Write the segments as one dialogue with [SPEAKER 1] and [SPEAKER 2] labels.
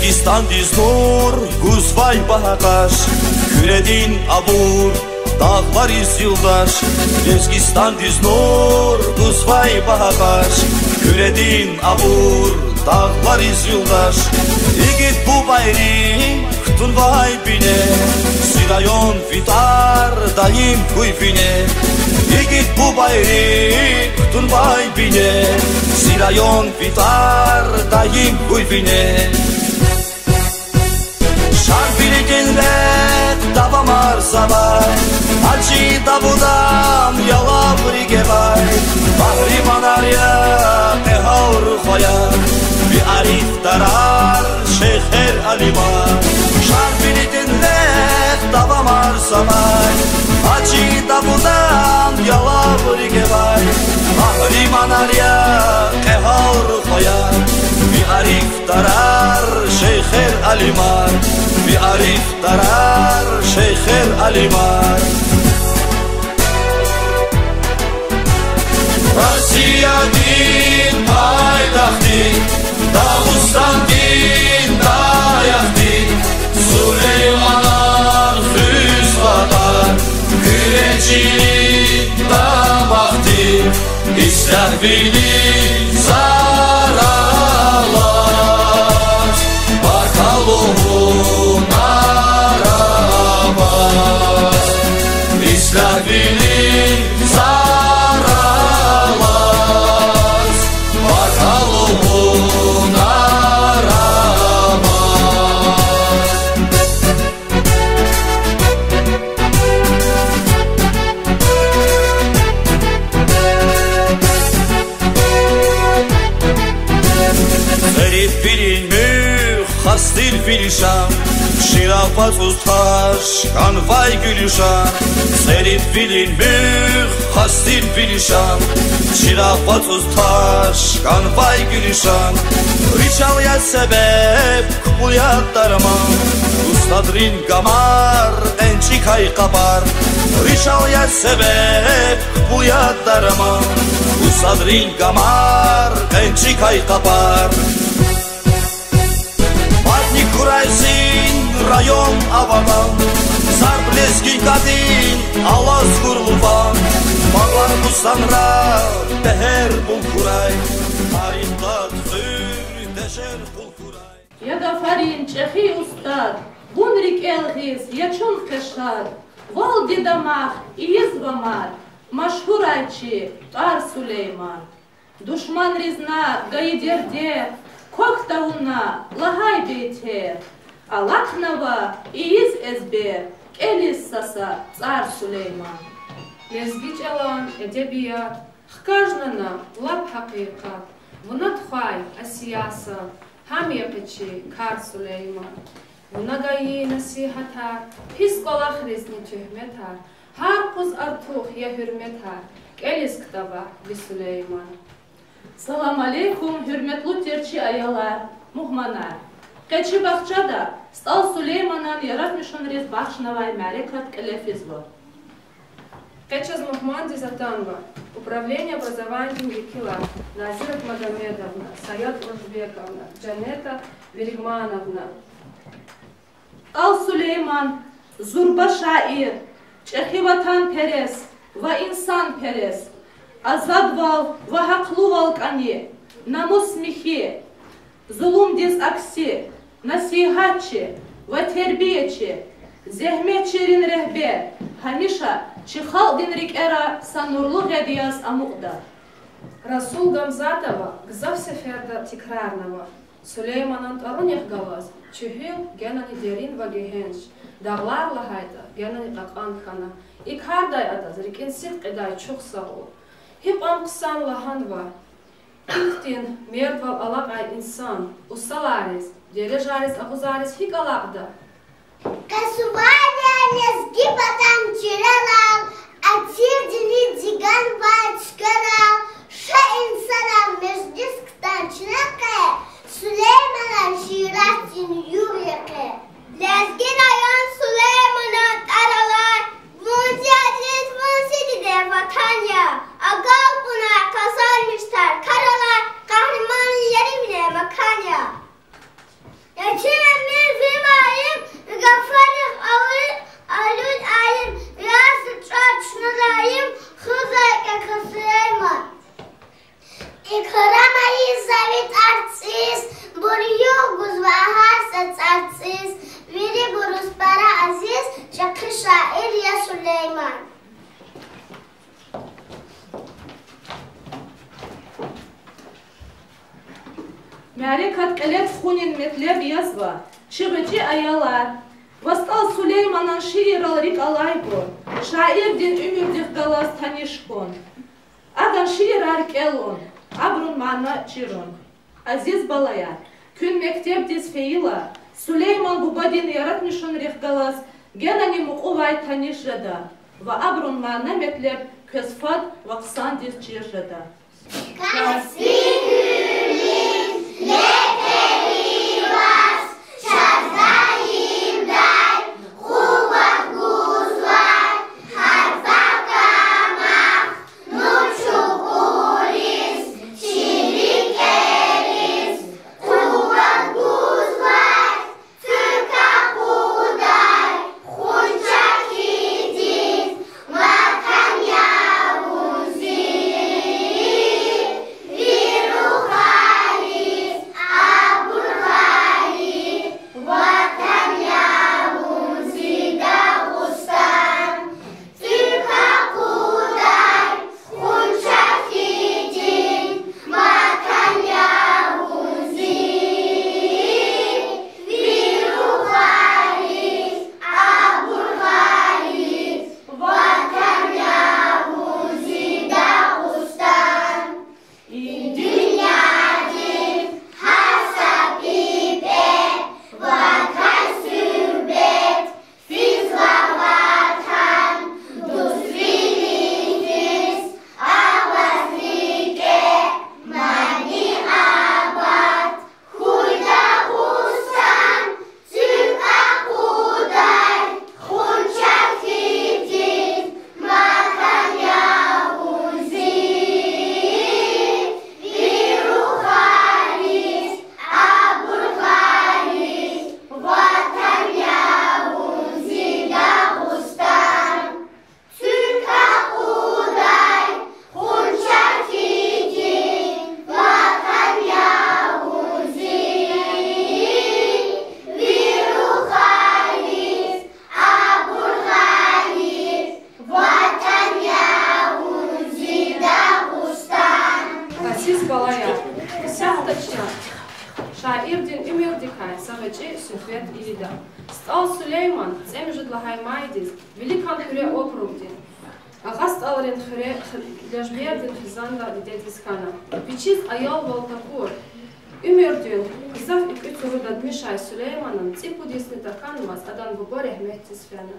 [SPEAKER 1] Lezgistan diznur Guzvay bahakaş Küredin abur Dağlar iz yıldaş Lezgistan diznur Guzvay bahakaş Küredin abur Dağlar iz yıldaş İgit bu bayri Ktun vay bine Sirayon fitar Daim kuyfine İgit bu bayri Ktun vay bine Sirayon fitar Daim kuyfine Şarfili genlet Davam arsavay Hacı dabudam Yalav rigevay Bahri manarya Ehavr khoya Bi arif darar Şeyher alimay Şarfili genlet Davam arsavay Hacı dabudam Yalav rigevay Bahri manarya Ehavr khoya Bi arif darar Şeyher alimay Bi arif darar Şeyher alimay Rossiya din paytaxti Dağıstan din dayaqti Süleymanar füzqadar Güreçilik damaqti İstəhvili zaralar Barkaluğun arabaz İstəhvili zaralar Barkaluğun arabaz Herif bilinmüş hastil filşan Şirafat ustaş kanvay gülüşan Serif bilinmüş hastil filşan Şirafat ustaş kanvay gülüşan Riçalya sebep kuyat darman Ustadrin gamar ençikay kapar Riçalya sebep kuyat darman Ustadrin gamar ençikay kapar Patni kuraysin rayon avadan Sarblezgi kadin alaz kurluvan Bağlar bu sanra beher bul kuray Tarihta tüzür deşer bul kuray
[SPEAKER 2] Ya da farin çehi ustad Gunrik elgiz yaçun keşar Vol didamah iyiz vamar Maşhur ayçi Tar Süleyman Düşman rizna gayiderde Koktavuna lahay beyte Alaknava iyiz ezber Kelis sasa Tar Süleyman
[SPEAKER 3] Lezgiç alan edebiyat Хкажнана лаб hakikat Buna txay asiyasa Ham yapıcı Kar Süleyman Buna gayi nasihatar Pis kolak rizni tühmetar Har kuz artuh ya hürmetar Kelis ktaba bi Süleyman
[SPEAKER 2] Salam aleykum hürmetli terçi ayalar Muhmanar Keçi bahçada Stal Süleyman'ın yaratmışın riz bahşnavay melekat kelefiz var
[SPEAKER 3] Keçез Мухман Дизатанова, Управление образованием Якила, Назиров Магомедовна, Саят Ужбековна, Джанета Веригмановна.
[SPEAKER 2] Al Süleyman, Zurba şair, Çehi vatan peres, va insan peres, Azad val, va haklu val kani, Namus mihi, Zulum diz aksi, Nasihatçı, va terbiyeci, Zehmetçirin rehber, Hamişa, Чихал Денрик эра санурлу гадияс амуqda.
[SPEAKER 3] Расул Гамзатова, Гзав Сеферда Тикрарнова, Süleyman'ın tarun yahgavaz, Çühül genani derin va gehenç, Dağlar lahayda genani qaqan khana, İkharday adaz, rikin sidqiday çok sağol. Hip amqsan lahan va, İktin merdval alaq ay insan, Ustalaris, Derejaris ahuzaris hik alaqda.
[SPEAKER 4] Kasuvada lezgi batan çıralal, Atir dili digan var çıkaral, Şa insanal meclis kıtan çınakı, Süleyman'ın şiiratin yürüyekı. Lezgi rayon Süleyman'ın aralar, Vunci adres vunsidi de vatanya, Agal buna kasarmışlar karalar, Kahramanın yeri bile makanya. Yaşın
[SPEAKER 2] Hunin metleb yazva, çıgıcı ayalar. Vastal Süleyman'ın şiiralrik alaygon, şairdin ümürdik galas tanışkon. Adan şiirar kelon, abrun mana çirun. Aziz balayar, kün mektep diz feyila, Süleyman Bubadin yaratmışın rihgalas, genani mukuvay tanışrada. Ve abrun mana metleb kösfat vaksan diz çirrada. Шаирдин Умирдикай, Сагачи, Сюфет и Вида. Стал Сулейман, Цемжид Лахаймайдис, Великан Хуре Округдин. Агаст Алрин Хуре Ляжбердин Хизанда Дедискана. Пичиз Аял Валтакур. Умирдин, Гзав и Кюцуруда Дмишай Сулейманом, Ципудисни Таканмас, Адан Буборе Хмехтисфена.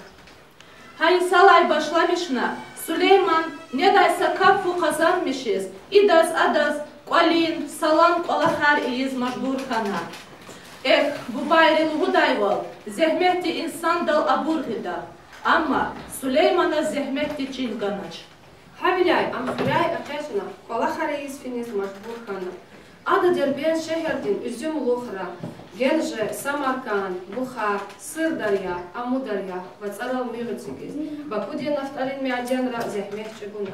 [SPEAKER 2] Hay salay başlamışna, Süleyman ne daysa kapfu kazanmışız, idas adas, qalin, salam qalahar iyiz majbur kana. Bu bayrılığı dayval, zehmetti insan dal abur hida, ama Süleyman'a zehmetti çinganaç.
[SPEAKER 3] Habilay, amfilay akesna, qalahar iyiz finiz majbur kana. Adı derben şehrdin üzüm luhra, Genje, Samarkand, Bukhar, Sırdarya, Amudarya ve Tsaral Mürtsigiz. Bakudya naftalin miadenra zehmet çeguna.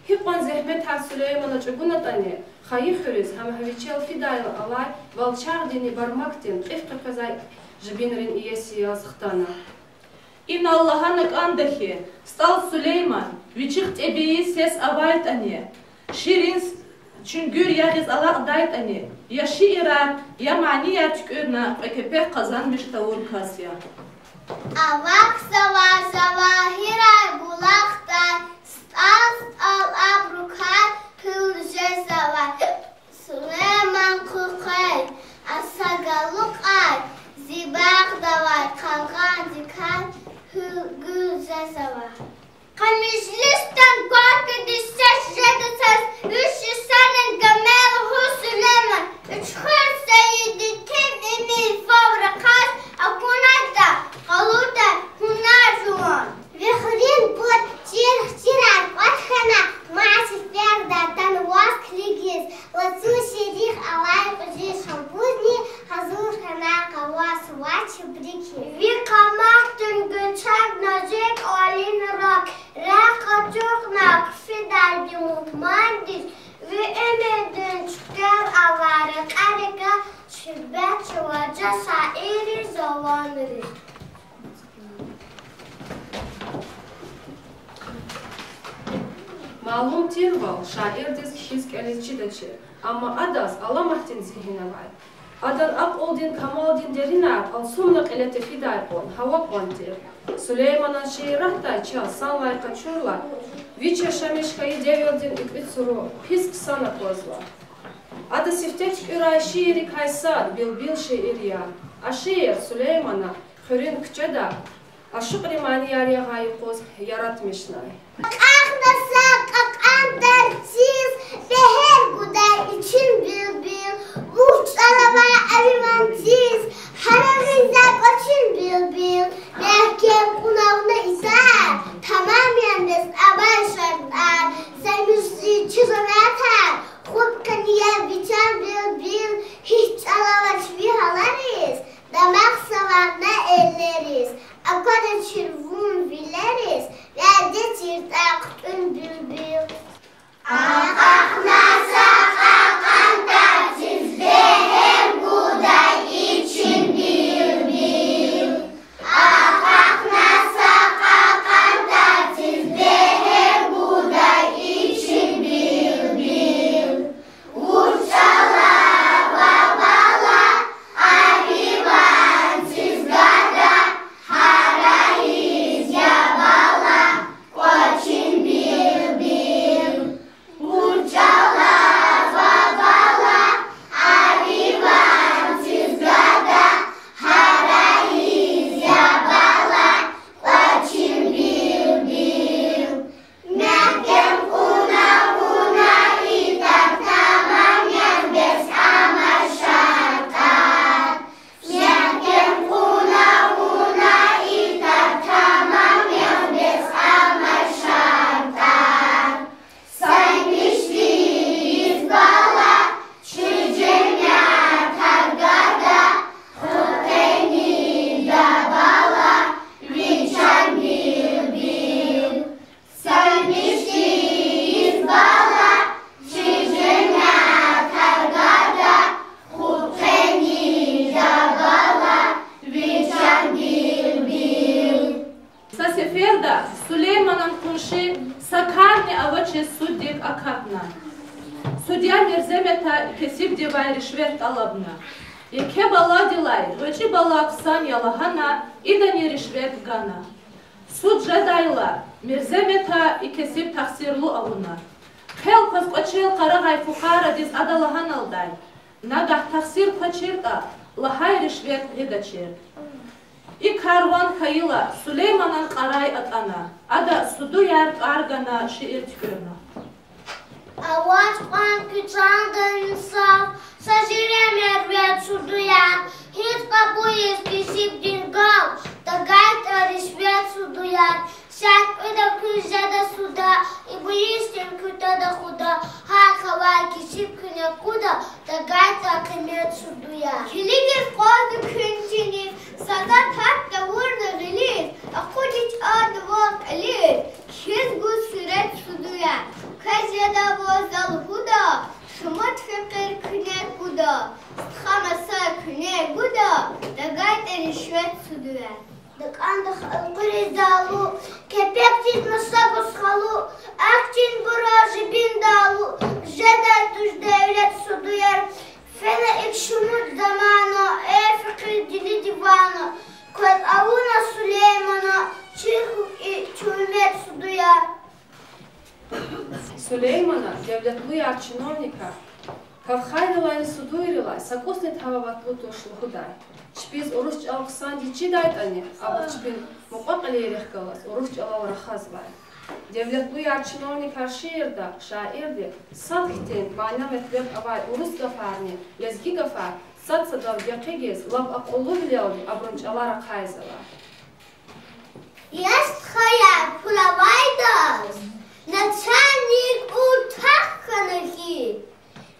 [SPEAKER 3] Hipan zehmet ha Süleyman'a çeguna tane. Hayır hürüz ham haviçel fidayla alay valçardini barmaktin ifka kazay jibinrin iyesi yazıktana.
[SPEAKER 2] İn Allah'anık andahi, stal Süleyman, viçikt ebeyi ses avayt ane. Şirin Çüngür yağız Allah dayt ani, ya şiirat, ya maniya tükürna, ve kepek kazanmış tavur kasya.
[SPEAKER 4] Avak sava hiray bulaktar, stas al abrukar, hülce sava. Süleyman kukay, asagaluk ay, zibak davay, kalgan dikay, hülce sava. Kamışlistan korku düşeceğiz, jedesez, üşü senin gamel Süleyman. Üç hır seyidi tim emir fabrikas, akunayda, kaluda, hunar juan. Vihrin bud, çirar, vatkana, maasif verda, tanvaz kligiz, lazu şerih alay uji şampuzni, hazur hana kavas vaç briki. Vikamatın göçak nazek alin rak, Rakacıknak fidal bir muhmandir ve emedin çıkar avarı karika şübbet çıvaca şairi zavanları.
[SPEAKER 3] Malum tirval şair diz kişiz kelizçi daçı ama adas alamahtin zihine vay.
[SPEAKER 2] Adan ab oldin kamaldin derinar al sumnak ele tefidayqon hava qantir. Süleyman'ın şiirahtay çal sanlay kaçurlar. Viçe şamişkayı devyordin ikvitsuru pisk sana kozlar. Ada sifteç üray şiiri kaysad bil şiiriya. Aşiir Süleyman'a hürün kçeda. Aşıqri mani yarıya gayikoz yaratmışnay.
[SPEAKER 4] Aknasa kakantarsiz beher guday için bilbil. Muhtalamaya evimansiz haramizde kaçın bilbil. Mehkem kunavına iser tamam yandes abay şartlar. Zemüsli çizmeter Hut kaniye biçen bilbil. Hiç alavaç vihalariz. Damak savarna elleriz. Akada çırvun bileriz. Nerede çırtaktın bülbül. Aknasa kakantarsiz beher guday için bilbil. Aknasa kakantarsiz beher guday için bilbil. Uçalar babalar arivansız gada harayız yabala koçun bilbil. Uçalar babalar arivansız gada harayız yabala koçun bilbil. Mehkem kuna itar tamam yandes ama şartar. Mehkem kuna itar tamam yandes ama şartar. Saymışliyiz bala çücenya targada. Huteni da bala viçan bilbil. Saymışliyiz bala çücenya targada. Huteni da bala viçan bilbil.
[SPEAKER 3] Sa seferda Süleyman'ın kunşi sakarni avaçe suddik akatna. Судья мерземета кесип дивай ришвет алабна. Еке бала дилай, вачи бала ксан ялахана, идани ришвет гана. Суд жадайла, мерземета и кесип тахсирлу авуна. Хел паскочел карагай фухара диз адалахан алдай. Нагах тахсир пачирта, лахай ришвет гидачир. И карван хайла, Сулейманан карай атана. Ада суду яр аргана шиир тükürna.
[SPEAKER 4] Avaç pankıçandan insaf, saçırem yervet suduyan, hiç kapıyız pisip dingav, da gayet arışvet suduyan, şark öde kızada suda, bu işten kütada kuda, har havay kisip küne kuda, da gayet akımet suduyan. Kiligir koydu küntiniz, sadat hatta vurdu rilir, akudiç adı vok alir, kiz bu süret suduyan. Kazada bozal huda, şumat fikir küne kuda, stxamasa küne kuda, da gayet rişvet suduyan. Dıkandı halkırı dalu, kepek çizmasa kushalu, akçin burajı bin dalu, jeda tuş devlet suduyar, fena ikşumut zamanı, fikir dili divanı, kod avuna Süleyman'a, çirhuk çürmet suduyar.
[SPEAKER 2] Süleyman'a devletli yar чиновника Кавхайдалай судуирилай сакосни тававатлу тошлу худай. Чпиз урус чалксан дичи дайтани, а чпин муқақали рехкалас урус чалав рахазлай. Devletli yar чиновника шиирда, шаирди, садхтен майна метвеб авай урус гафарни, язги гафар, сад садав яқигез, лав ақулу билявди, абрунчалара қайзала.
[SPEAKER 4] Jest twoja pulawajdos, naczelnik utakanyki.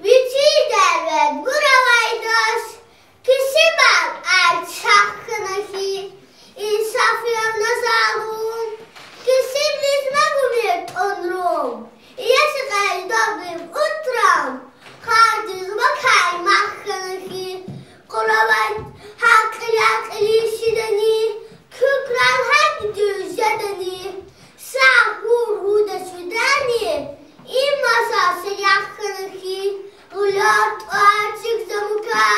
[SPEAKER 4] Wici devlet buravajdos, kisibal alçakanyki. İnsaf yoluna salun, kisiblis magumit onrum. Yaşıkay dobim utram, kardiz bakay makanyki. Kulavay hakkıyak ilişideni. Kükran hangi düzedeni, sahur huda südeni, imasa seyakını ki, ulat açık zamuka,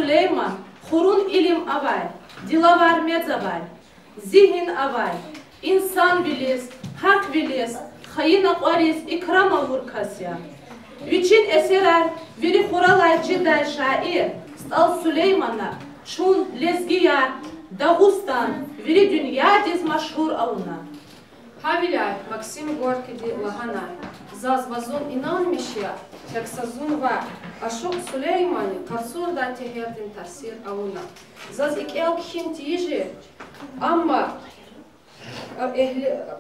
[SPEAKER 3] Süleyman, xurun ilim avay, dilavar medzavay, zihin avay, insan biliz, hak biliz, xayin aqvariz, ikram avur kasya. Üçün eserer, veri xuralay ciday şair, stal Süleymana, çun lezgiyar, Dağustan, veri dünya diz maşhur avuna.
[SPEAKER 2] Havilay, Максим Горький лаганай, заз вазун инанмишия, як сазун ва, ашук Сулеймани, карсур да техердин тарсир ауна. Заз икел кхин тижи, амма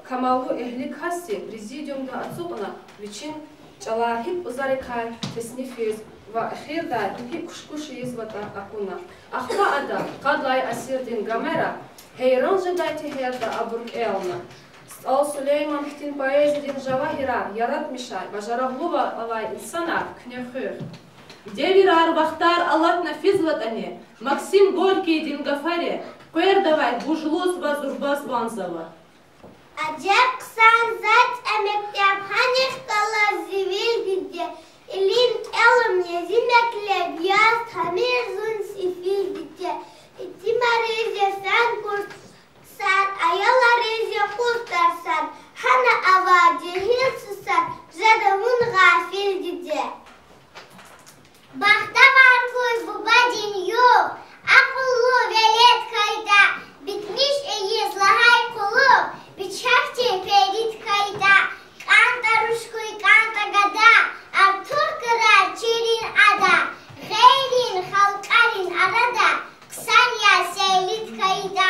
[SPEAKER 2] камалу эхли касси, президиумда ацуqna, вичин чалахип узарикай, теснифиз, ва эхирда, хип кушкушиз вата акуна. Ахва ада, qaдлай асирдин гамера, хейран жедай техерда абурк элна. Al Süleyman хтин поэзидин жавахира, яратмишай, важараглува алай инсана, кнехыр. Девир арбахтар алат нафизлатане, Максим Горький дин гафаре, Куэрдавай бужлус вазурбас ванзава.
[SPEAKER 4] Acep sanzat emektep hanih kala zivil gidce, İlim elm yezimekle biyaz tamir zun sifil gidce, İtimarize sen kurtsan, ayalarize kurtarsan, Hana ava cehil susan, Zadavun gafil gidce. Bahta var koy bu bacın yok, Akıllı velet kayda, Bitmiş eyiz lahay kolu, Biçakçı perit kayda, Kanta ruşkuy kanta gada, Artur kırar çirin ada, Geyrin halkarin arada, Ksanya seylit kayda,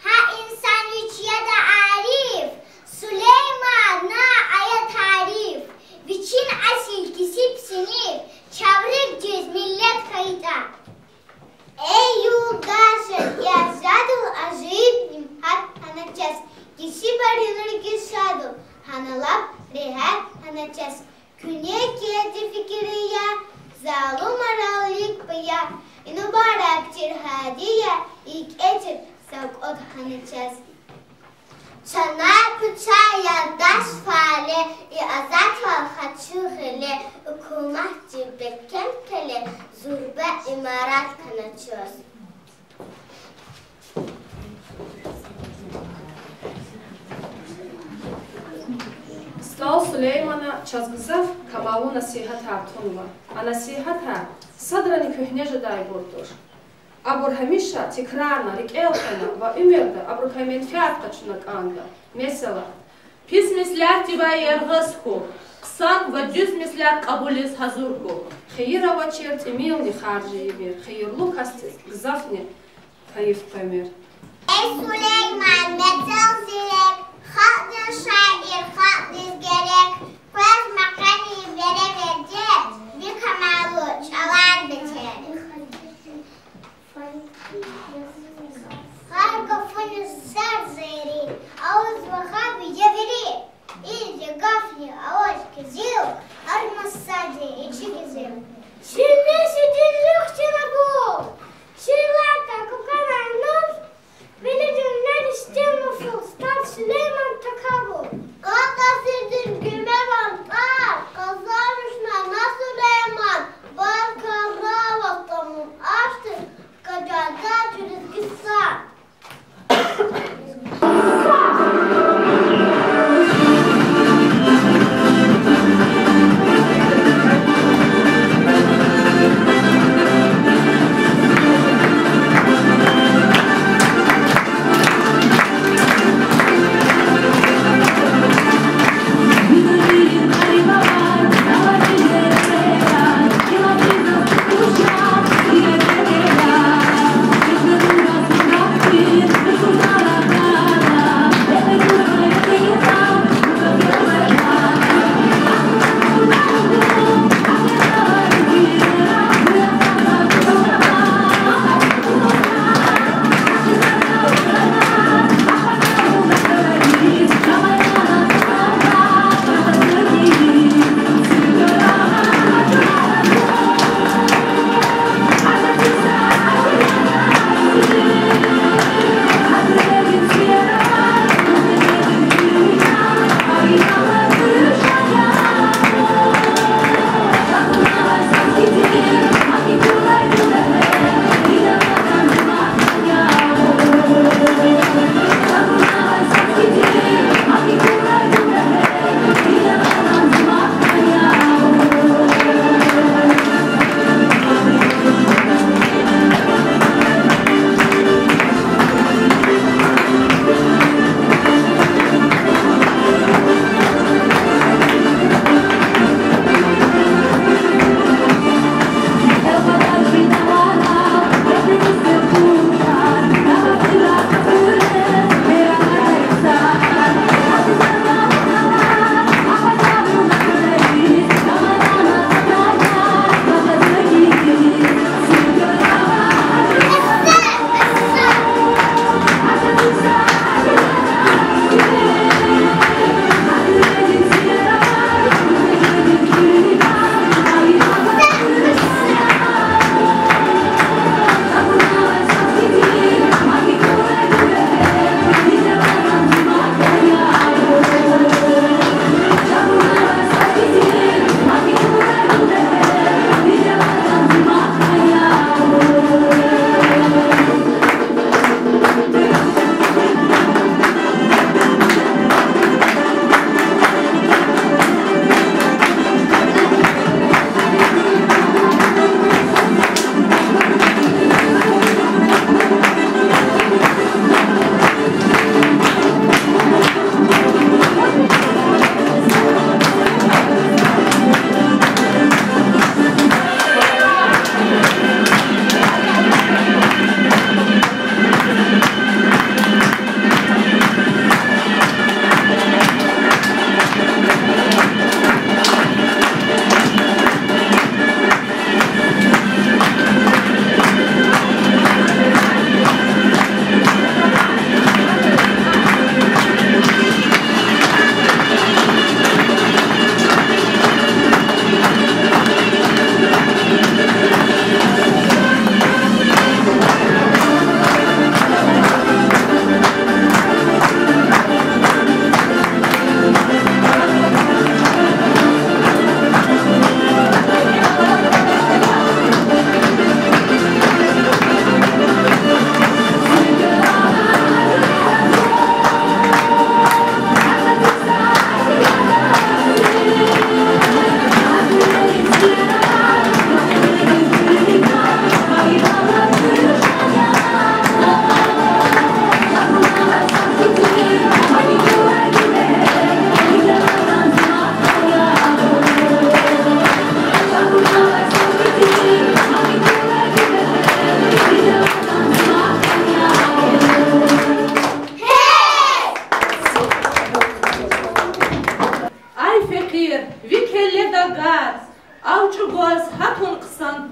[SPEAKER 4] Ha insan üç ya da arif, Süleyman na aya tarif, Biçin asil kisip sinif, Çavrık cüz millet kayda. Ey yuldaşın, yazadıl ajibnim, Hat hanacaz, Kisi barınır gisadım, Hanalap rehat hanacaz, Küne kiyati fikiriya, Zalum aralik baya, İnubarakçır hadiye, İlk etir, Savkot hanacaz. Çanar bıçağı yandaş fare, azat val haçuğile, Hükümetçi bekkentele, Zurbe imarat kanacağız.
[SPEAKER 2] Стал Сулеймана чазгзав камалу насихата тунва, а насихата садрани кухнежа дай бурдуш. Абур хамиша тикрарна рикелхана ва умерда абур каймен фяртачна канда. Mesela pis misler tibay ergısku, kısan ve düz misler kabulüz hazurku. Khayra ve çert emilni harcı bir, khayırlu kastis, gzafni kayıf pemir.
[SPEAKER 4] Ey Süleyman metal zirek, Halkın şair, halkız gerek, Kız makani vere verecek, Bir kamalu çalar beter. Harkafını sar zeyri, Ağız vahabi ceviri, İyice gafli, ağaç kızıl, Armas sadece içi güzel. Şimdi sütünlük çınabı, Şırlaka kukananın, Veledimler istemuful, Stat Süleyman takabul. Kalk asırdır güme vantar, Kazarmışna na Süleyman.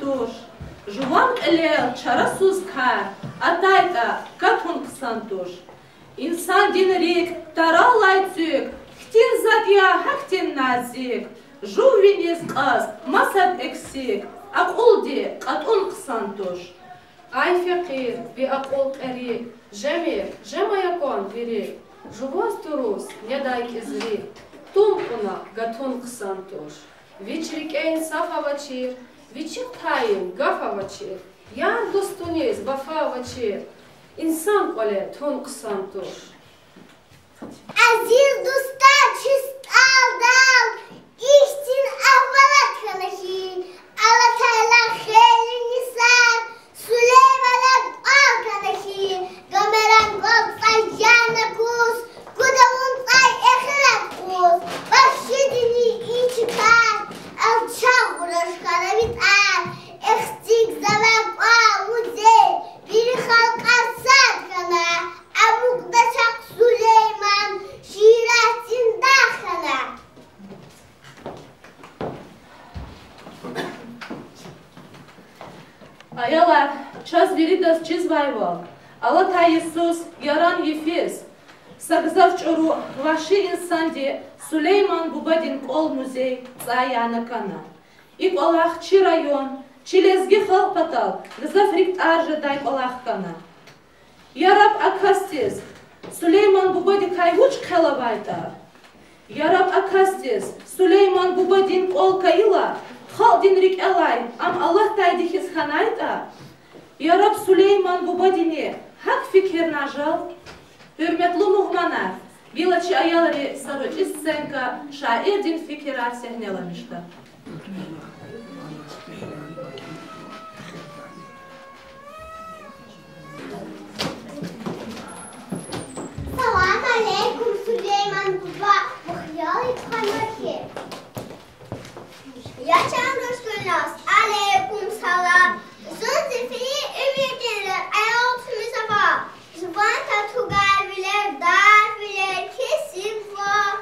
[SPEAKER 5] туш. Жуван элел чарасуз кар, атайта катун ксантуш. İnsan dinrik taral laytük, htin zadya haktin nazik. Juvviniz qas, masad eksik, aquldi qatun ksantuş.
[SPEAKER 2] Ay fakir, bi aqul qari, jamir, jamayakon viri. Juvos turus, nedayk izri. Tumpuna gatun ksantuş. Viçrikeyn safavachir, viçiktayim gafavachir. Yan dostuniz bafavachir. İnsan qole tun ksantuş.
[SPEAKER 4] Aziz dostlar, çist aldal, iştin avvalat kanahi. Allah Teala khayr nisar, Süleyman'ın al kanahi. Gameran gol sayana kus, kudavun say ehirat kus. Başşidini içikar, alçak uğraş kanavit ar. Eksik zaman ağuze, biri halka sadkana. Amukda çak Süleyman, şiratin dahana.
[SPEAKER 5] Ayalar, час viridas cizvayval. Alata Yesus yaran yefis. Sagzavçoru vaşı insandi Süleyman Bubadin kol muzey tsayana kana. İk olaq çi rayon, çilezgi halpatal, gzafrikt arja dayk olaq kana. Yarab akastis, Süleyman Bubadi kayvuç khelavayta. Yarab akastis, Süleyman Bubadin kol kayıla, Хал динрик элай, ам Аллах тайдихис ханайта. Яраб Süleyman Bubadini hak fikir najal. Hürmetli muhmanar, Vilaçı ayaları sarıcı scenka şair din fikirar sehnelamıştı.
[SPEAKER 4] Salam aleykum Süleyman Buba, muhyali kanahi. Yaşam dostunuz, aleykum salam. Zülzifiri ümidiler, ayoltumuza var. Zıvan tatugar bilir, dar bilir, kesim var.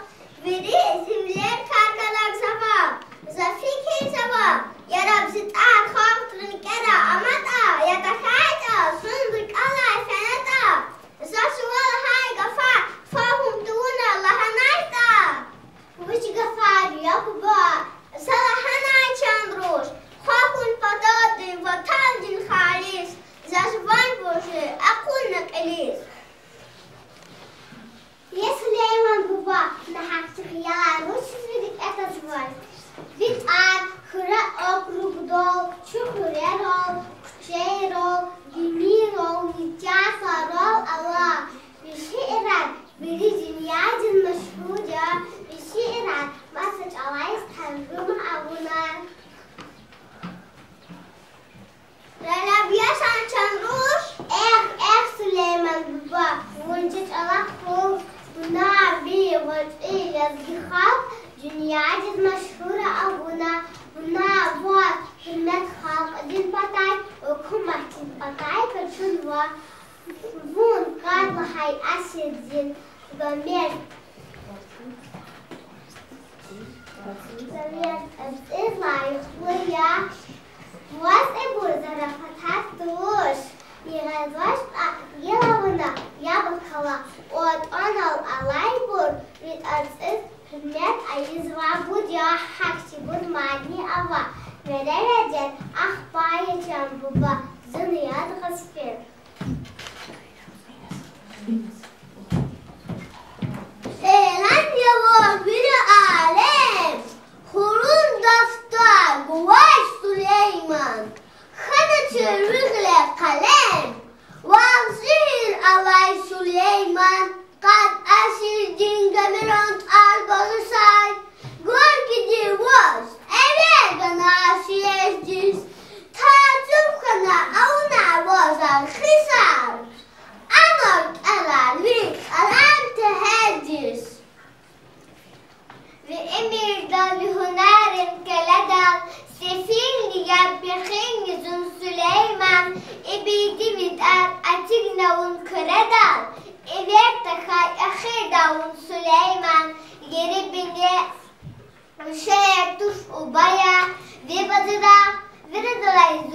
[SPEAKER 4] Veri zivler karkalar zavar. Zafikir zavar. Yarab zıtar, kalktırın kera, amata, yatakayda, sundur alay fenata. Zasuval hay gafar, fahum duna lahanayda. Vıç gafar yapıba. Salahanay Chandrush, Khakun Padadin, Vatandin Khalis, Zazvan Boshi, Akunak Elis. Ya Süleyman Buba, Nahaktik Yalar, Rushizvidik Etazvan. Vitar, Hıra Okrugdol, Çukurerol, Kuçeyrol, Gimirol, Nicafarol, Allah. Bişirat, Biri Dünyacın Meşhuca, Bişirat, Masaj alayız Tanrım avuna. Rabia San Chandrush, Süleyman Buba, Vunçit Allah kul, Buna bir vıt'i yazgıhal, Dünyacın meşhura avuna. Buna var, hürmet halk din patay, okumatin patay, kaçın var. Vun karlı hay asidin, Gamer. Gamer izlayıklıya, Вас и будет зарафатать душ. И разваж елавына ябыкала. От онал алайбур, ведь арцис хмет айызва будя хакси буд мадни ава. Вереведет ах паячам буба, зыныяд ғасфер. Selam yavur bir alem. Kurun dafta guvaş Süleyman. Hana çırıkle kalem. Vahzihir alay Süleyman. Kat aşir dingamiront argolu say. Gör gidir voz. Ever gana aşiyezdiz. Tacım kana avuna vozar hisar. Anort alarlik alam tehedis. Ve emirdan hünerin keledal. Sefil niyabbehin yüzün Süleyman. Ebidi vidar atignavun kredal. Evet takay ahirdavun Süleyman. Geri bine şeye tuf ubaya. Ve badıda veredolay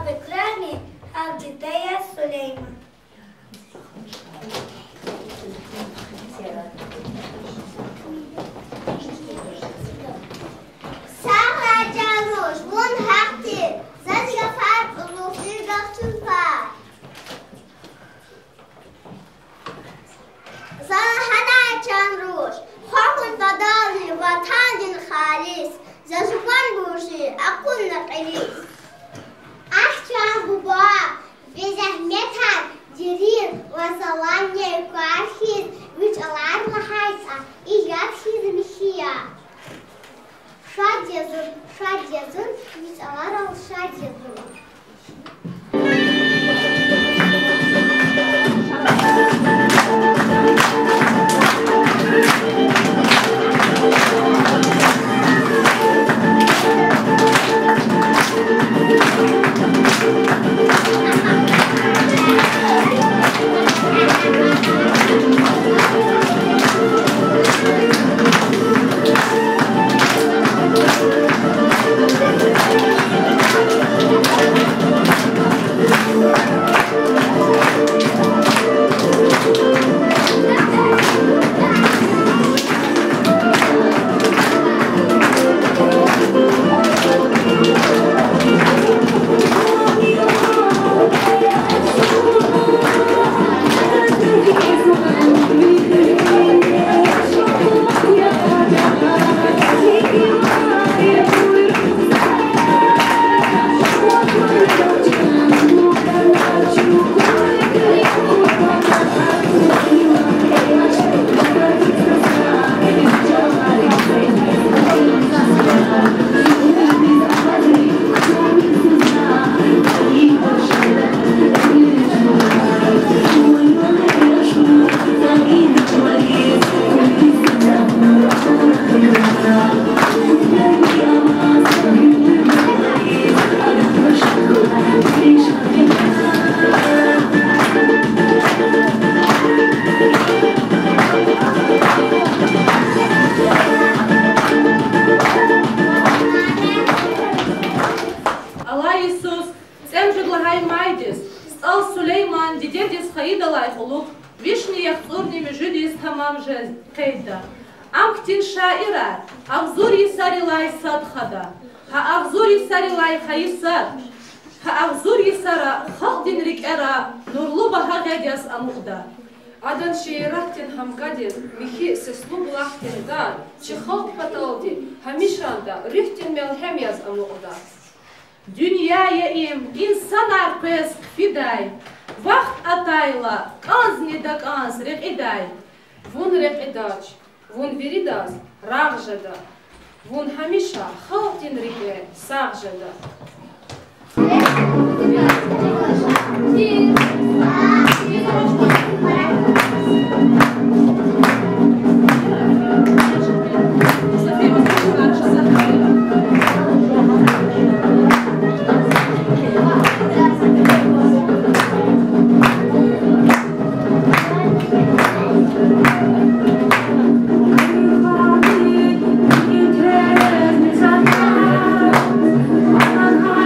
[SPEAKER 4] прекрасний Авдітея Сулейман. Sağ canmış, bun haktır. Zazga fark oluflir gaktun par. Sana hada canmış, hakun badali vatanin halis. Zazufan burşi, akun naqilis. Ahçan buba, ve zahmetan, jirir, ve salanya yukarhiz, üç alarla haysa, iyatsiz mihiya. Şad yazın, biz alar al şad yazın.
[SPEAKER 2] Adan şehirahtin hamgadin, mihi seslu bulahtin dan, çıxalk pataldi, hamişanda, rühtin melhem yaz amuqda.
[SPEAKER 5] Dünyaya im, insan arpes fiday, vaxt atayla, kanz neda kanz reqiday.
[SPEAKER 2] Vun reqidaç, vun viridaz, rağjada, vun hamişa, xalqtin rike, sağjada.
[SPEAKER 3] I'm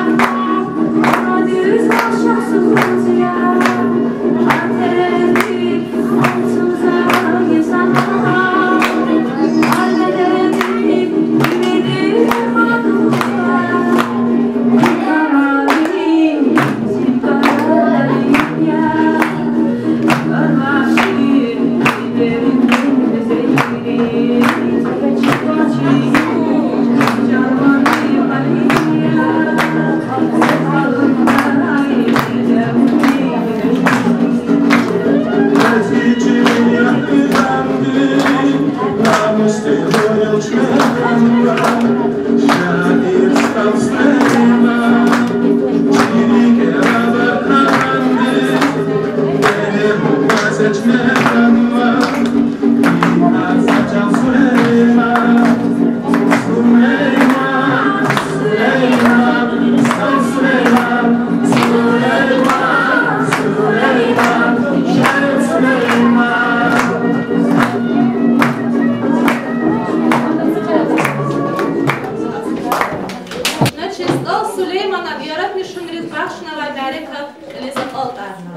[SPEAKER 5] Amerika Elizabeth Altarna.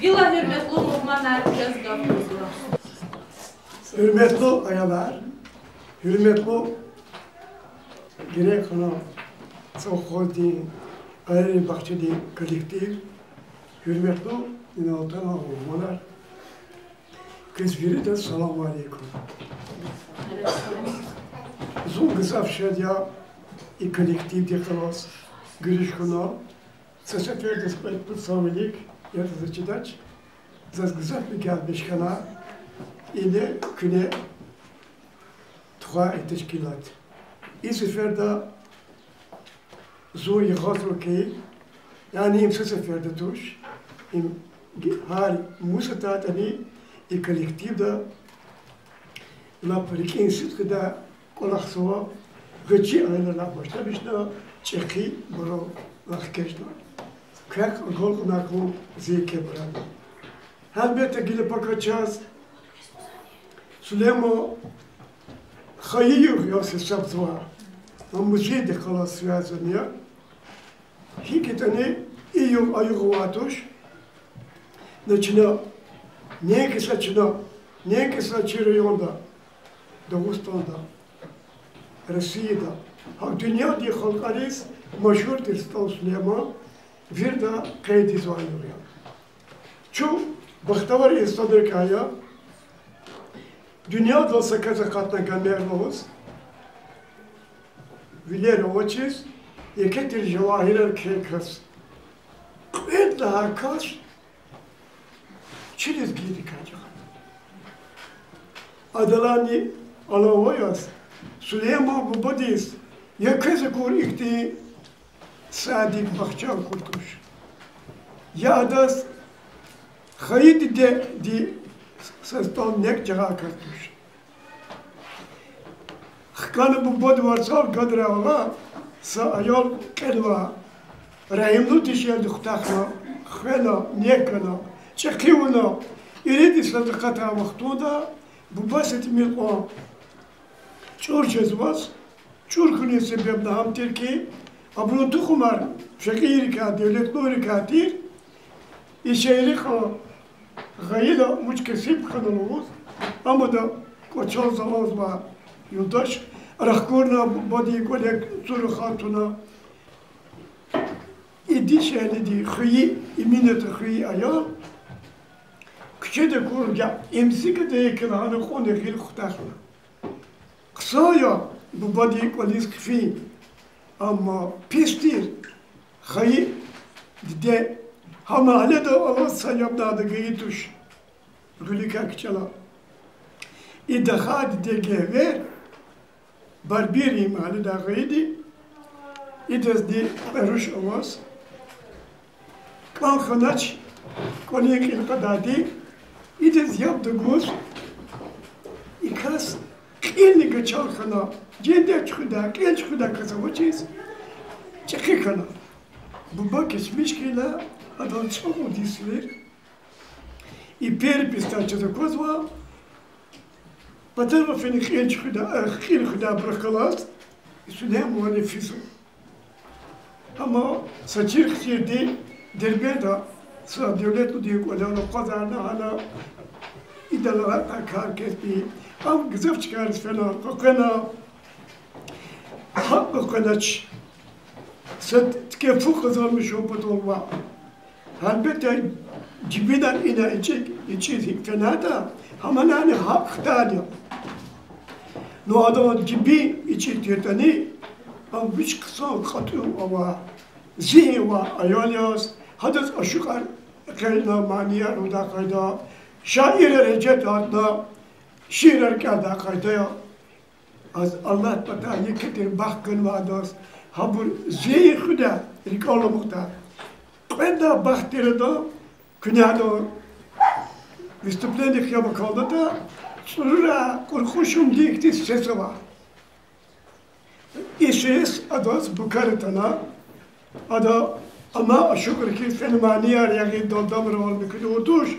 [SPEAKER 5] Gila hürmetli muhmanlar yazgafımızla.
[SPEAKER 6] Hürmetli ayalar, hürmetli gerek ana sokağın, ayrı bahçede kolektif, hürmetli inanatan muhmanlar. Kız biri de selamun aleyküm. Zul gızaf şedya i kolektiv dekalas giriş kona sefer de spet putsavilik ya da zaçidaç zaz gızaf bir gelmiş kana ile küne trois teşkilat. İ sefer de zul yıgatro ki yani im sefer de tuş im hal musatatani i kolektiv de la perikin sit da kolaksoa gıcı aylarla başlamışlar çeki bro lakkeşna kak gol kunaklu zeke bro elbette gidip bakacağız Süleyman hayır yok sesaptva ama jede kalas связанные hiketani iyum ayıgvatoş начина neki saçırıyonda Dağıstan'da Rusya'da, dünya diye halkarız, meşhurdur Süleyman, bir de kaydı zannediyor. Çok baktavar insanlar kaya, dünyada sakaza katna göndermemiz, viler oçiz, yeketir cevahirer kekas. En daha kaç, çiliz giydi kaçak. Adalani Alavayas, Süleyman bu badis, yakızı kur ikti sadik bahçan kurtmuş. Ya da haydi de di sastan nek cega katmış. Kanı bu bad varsa kadra ama sa ayol kelva rahimlu tişerdi xtakma xela nekana çekivna iridi sadakata vaktuda bu basit milqo çorçez vas çorkuni sebebne ham Türkiye abunu tukumar şekil ka devlet nuri katir işeyli kha gayla muçkesip kanalımız ama da koçal zamaz var yoldaş rahkorna badi kolek zuru hatuna idi şehri xıyi iminet xıyi aya küçük de kurga emsik de ekranı konu hil xtaxna qısaya bu badi kolis kfi ama pistir xıyi de hamale de Allah sayabda da geyituş gülika kçala idahad de gever barbiri mali da geydi ides di peruş avaz kan xanaç konik ilqadadi ides yaptı göz ikas kelli geçal xana cende çıkıda kel çıkıda kasavaçız çıkı kana bu bakış mişkila adam çok disler İper pistaçı kozva Patarva feni kel çıkıda bırakalas Süleyman nefisi ama saçır xirdi derbeda sa devlet diye kolana kazarna hala idalara takar kesbi am güzel çıkarız falan kokana hak konaç set kefu kazanmış o patolva elbette cibinden ina içi fena da ama yani hak tane no adam cibi içi tiyatani am hiç kısa katıyor ama ziva ayalyas hadas aşukar kayda maniye ruda kayda şair recet adna şiirer kayda kayda az Allah pata yiketir bakın vadas habur ziyi khuda rikolo muhtar kayda bahtirda künado выступление я bakıldı da sonra korkuşum dikti sesi var İşes adas bukaretana ada ama şükür ki fenomeniyar yani doldam rol bükülü otuş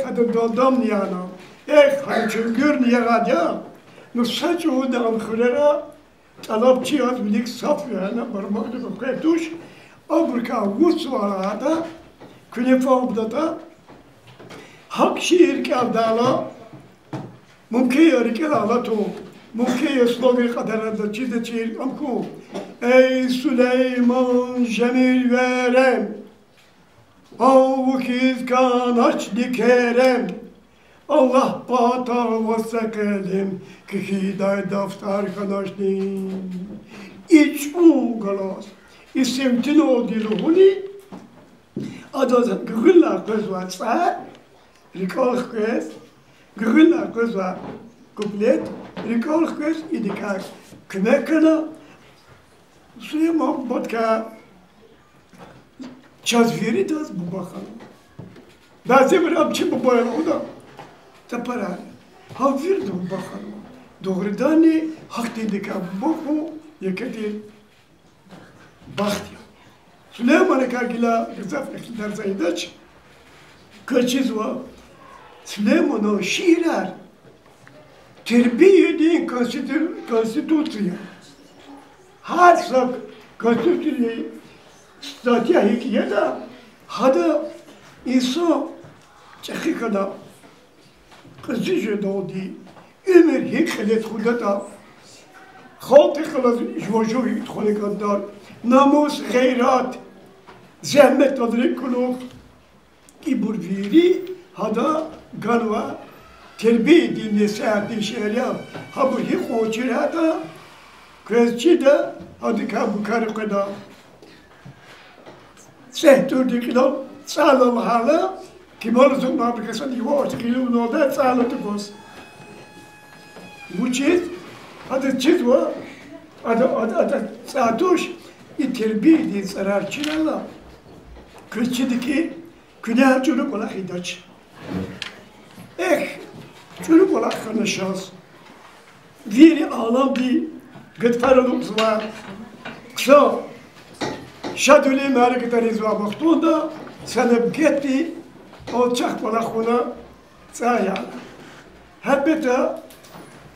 [SPEAKER 6] hadi doldam niyana hadi çünkür niyana ya nussaç o da amkhulera talapçı az bilik saf yani parmakla kokutuş Abrika Vutsvarada, Kunefabdata, Hakşir Kavdala, Mumke Yarikala to, Mumke Slovi Kadarada Çizecir Amku, Ey Süleyman Cemil verem, Avukiz kanaç dikerem, Allah batar ve sekelim, ki hiday daftar kanaşnim. İç u galas, isimtin o diluhuni, adazan gırla kızva sağ, rikal kız, gırla kızva kuplet, rikal kız idikak, kümekana, Süleyman batka, çaz veri das bu bakalım. Bazı bir amçı bu bayan o da, tapara, ha verdi bu bakalım. Doğrudan ne, hak dedik bu yeketi bahtiyar. Süleyman'a kargila gızaf ekler zaydaç, kaçızva, Süleyman'a şiirer, terbiye edin konstitüsüye. Her sak konstitüsüye statya hikiyede, hada insan çekikada, kızıcı doğdu, ömür hikalet hudata, خالق خلاص جوجوی خاله کندار ناموس غیرت زحمت نداره کلوخ کی برویری هدا گنوا تربیت دینی سعی شهریا هبوی خوچر هدا کسی ده هدی کابو کارو کدا سهتور دیکلام سالم حالا کی مالزون نابکسان دیوار کیلو نوده سالت باز bu çiz adı çiz var adı saatuş terbiye din sarar çinala kırçıdaki günah çocuk olarak hidaç çocuk olarak konuşacağız veri ağlam bir gıtfaroluk var kısa şadöle hareketleri var baktığında sanıp gitti alçak olarak ona sayar hepbette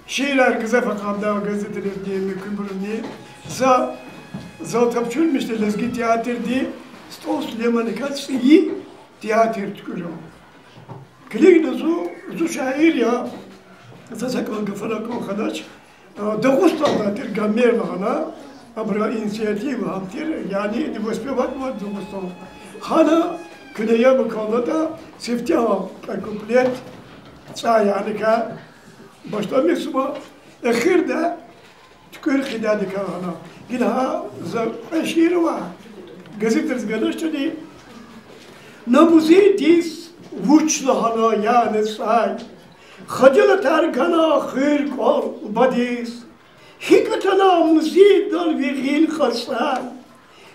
[SPEAKER 6] şiirler kıza fakamda gazeteler diye mükemmel diye za tapçılmıştı lezgi tiyatr diye sto Süleyman'ı kaç iyi tiyatr tükürüyor. Klik de zu şair ya saçaklan kafana konkadaç Dağustan tır gamer lahana abra inisiyatif hamtir yani divospe bakma Dağustan. Hana kınaya bakanla da seftiya komplet yani ka başlamışım ama ahirde tükür hidadı kana. Gilha şiir var. Gazetesi gönderdi di. Namuzi dis vuçlahana yani say. Hacılı tergana khir kol badis. Hikmetana muzi dal vigil khasay.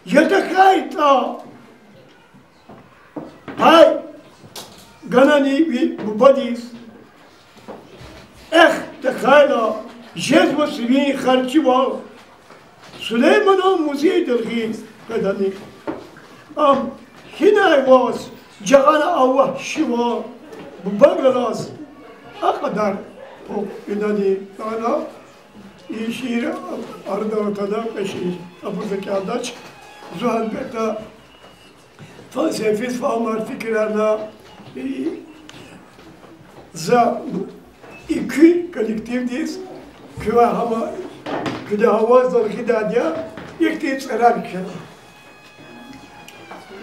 [SPEAKER 6] Yatakayta. Hay. Ganani bu badis. Tekayla jezbo sivini kharçı var. Süleyman'a muziye dergin kadani. Am hinay was cagana Allah şiva bu bagalas akadar o inani ana şiir arda ortada peşir. Abu Zekadaç zuhal beta felsefis famar fikirlerle za iki kolektivdiyiz. Küve hava, küde havazlar hidadiya, yektiği sarar ki.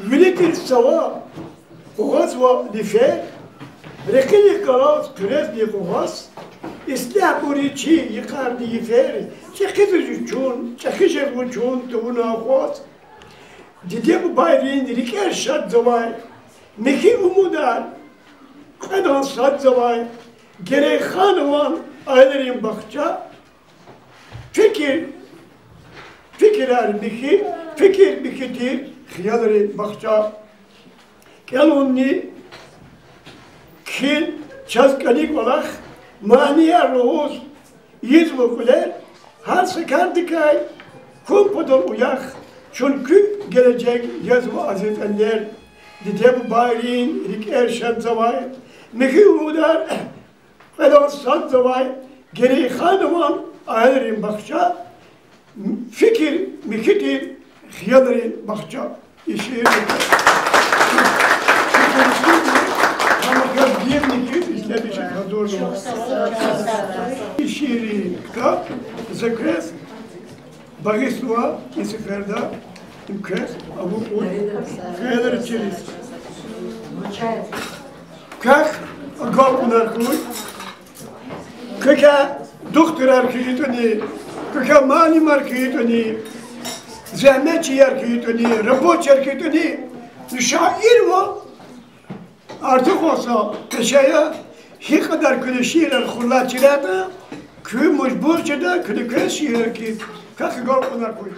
[SPEAKER 6] Velidir sava, oğaz ve life, rekili kalas, kürez diye oğaz, İslah buriçi, yıkar diye feri, çekiz uçun, çekiz uçun, tuvuna oğaz. Dide bu bayrin, riker şad zavay, meki umudar, kadan sad zavay, gerek hanıman ailelerin bakça, fikirler biki, fikir bikidir, hiyallerin bakça, kelonni, kil, çazkanik olarak, maniye ruhuz, yüzmükler, her sekertikay, kumpudur uyak, çünkü gelecek yazı azizeller, didem bayrin, riker şad zavay, meki umudar, kadan sad zavay, gerek hanıman ailelerin bakça, fikir mikidir, خيالري بخشة يشير أنا قديم نكيت إسلامي شكادور يشيري كا ذكرت بغيسوا يسفردا يمكن أبو قول خيالري تشيلس كاخ أقول نركوي كا دكتور أركيتوني كا ماني ماركيتوني زحمتي أركيتوني ربوش أركيتوني شاعر و artık olsa peşeye hiç kadar köle şiirler kullançılarda köy mecburca köle köy şiirler ki kalkı gol onlar koy.